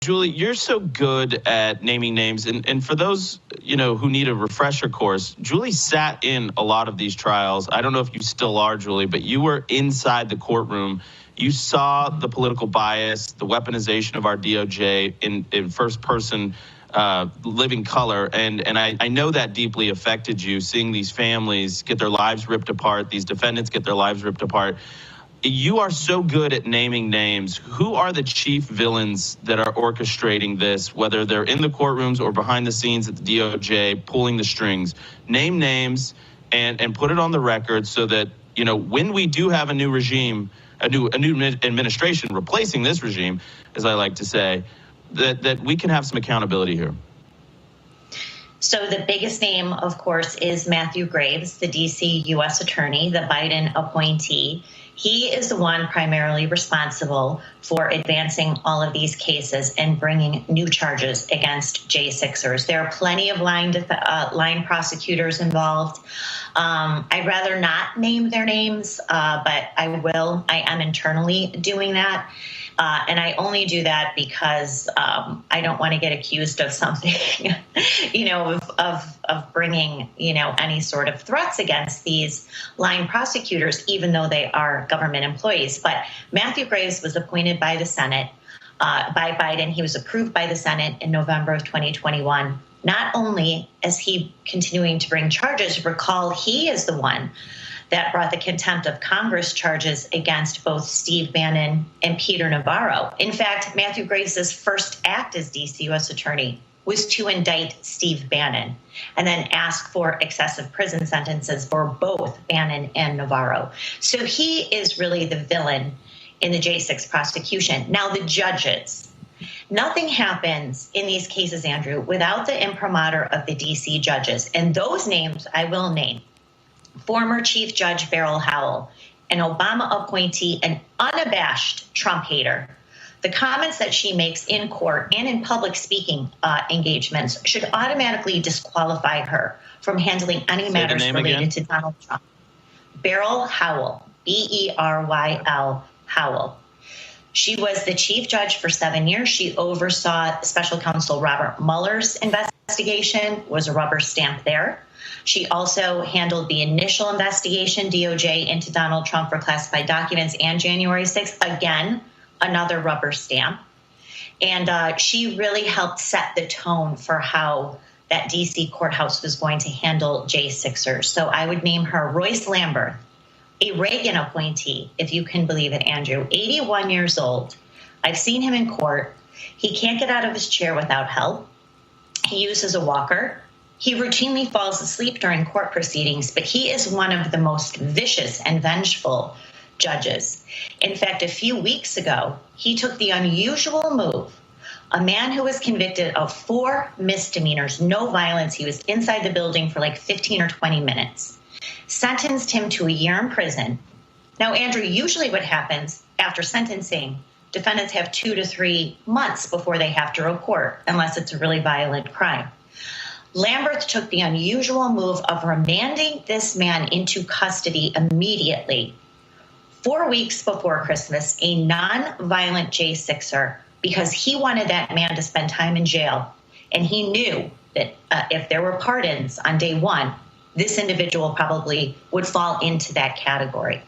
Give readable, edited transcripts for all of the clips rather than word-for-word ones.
Julie, you're so good at naming names. And for those, who need a refresher course, Julie sat in a lot of these trials. I don't know if you still are, Julie, but you were inside the courtroom. You saw the political bias, the weaponization of our DOJ in first person living color. And I know that deeply affected you, seeing these families get their lives ripped apart, these defendants get their lives ripped apart. You are so good at naming names. Who are the chief villains that are orchestrating this, whether they're in the courtrooms or behind the scenes at the DOJ, pulling the strings? Name names and put it on the record so that, when we do have a new regime, a new administration replacing this regime, as I like to say, that we can have some accountability here. So the biggest name, of course, is Matthew Graves, the D.C. U.S. attorney, the Biden appointee. He is the one primarily responsible for advancing all of these cases and bringing new charges against J6ers. There are plenty of line prosecutors involved. I'd rather not name their names, but I will. I am internally doing that. And I only do that because I don't want to get accused of something, of bringing, any sort of threats against these line prosecutors, even though they are government employees. But Matthew Graves was appointed by the Senate, by Biden. He was approved by the Senate in November of 2021. Not only is he continuing to bring charges, recall he is the one that brought the contempt of Congress charges against both Steve Bannon and Peter Navarro. In fact, Matthew Graves' first act as D.C. U.S. attorney was to indict Steve Bannon and then ask for excessive prison sentences for both Bannon and Navarro. So he is really the villain in the J6 prosecution. Now, the judges. Nothing happens in these cases, Andrew, without the imprimatur of the D.C. judges. And those names I will name. Former Chief Judge Beryl Howell, an Obama appointee, an unabashed Trump hater. The comments that she makes in court and in public speaking engagements should automatically disqualify her from handling any matters related to Donald Trump. Beryl Howell, Beryl Howell. She was the chief judge for 7 years. She oversaw special counsel Robert Mueller's investigation, was a rubber stamp there. She also handled the initial investigation, DOJ, into Donald Trump for classified documents and January 6th. Again, another rubber stamp. And she really helped set the tone for how that D.C. courthouse was going to handle J6ers. So I would name her Royce Lamberth, a Reagan appointee, if you can believe it, Andrew, 81 years old. I've seen him in court. He can't get out of his chair without help. He uses a walker. He routinely falls asleep during court proceedings, but he is one of the most vicious and vengeful judges. In fact, a few weeks ago, he took the unusual move. A man who was convicted of 4 misdemeanors, no violence, he was inside the building for like 15 or 20 minutes, sentenced him to a year in prison. Now, Andrew, usually what happens after sentencing, defendants have 2 to 3 months before they have to report, unless it's a really violent crime. Lamberth took the unusual move of remanding this man into custody immediately, 4 weeks before Christmas, a non-violent J6er, because he wanted that man to spend time in jail. And he knew that if there were pardons on day one, this individual probably would fall into that category.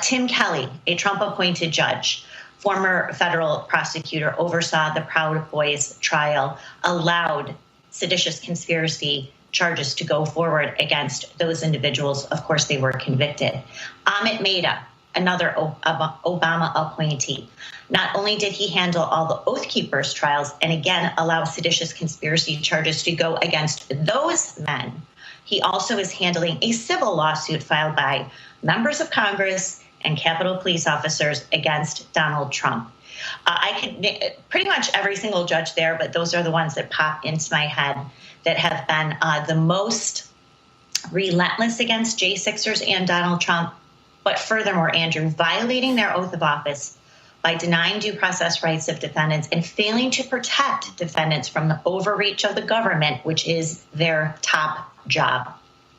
Tim Kelly, a Trump-appointed judge, former federal prosecutor, oversaw the Proud Boys trial, allowed seditious conspiracy charges to go forward against those individuals. Of course, they were convicted. Amit Mehta, another Obama appointee. Not only did he handle all the Oath Keepers trials and again allow seditious conspiracy charges to go against those men, he also is handling a civil lawsuit filed by members of Congress and Capitol Police officers against Donald Trump. I could pretty much every single judge there, but those are the ones that pop into my head that have been the most relentless against J6ers and Donald Trump. But furthermore, Andrew, violating their oath of office by denying due process rights of defendants and failing to protect defendants from the overreach of the government, which is their top job.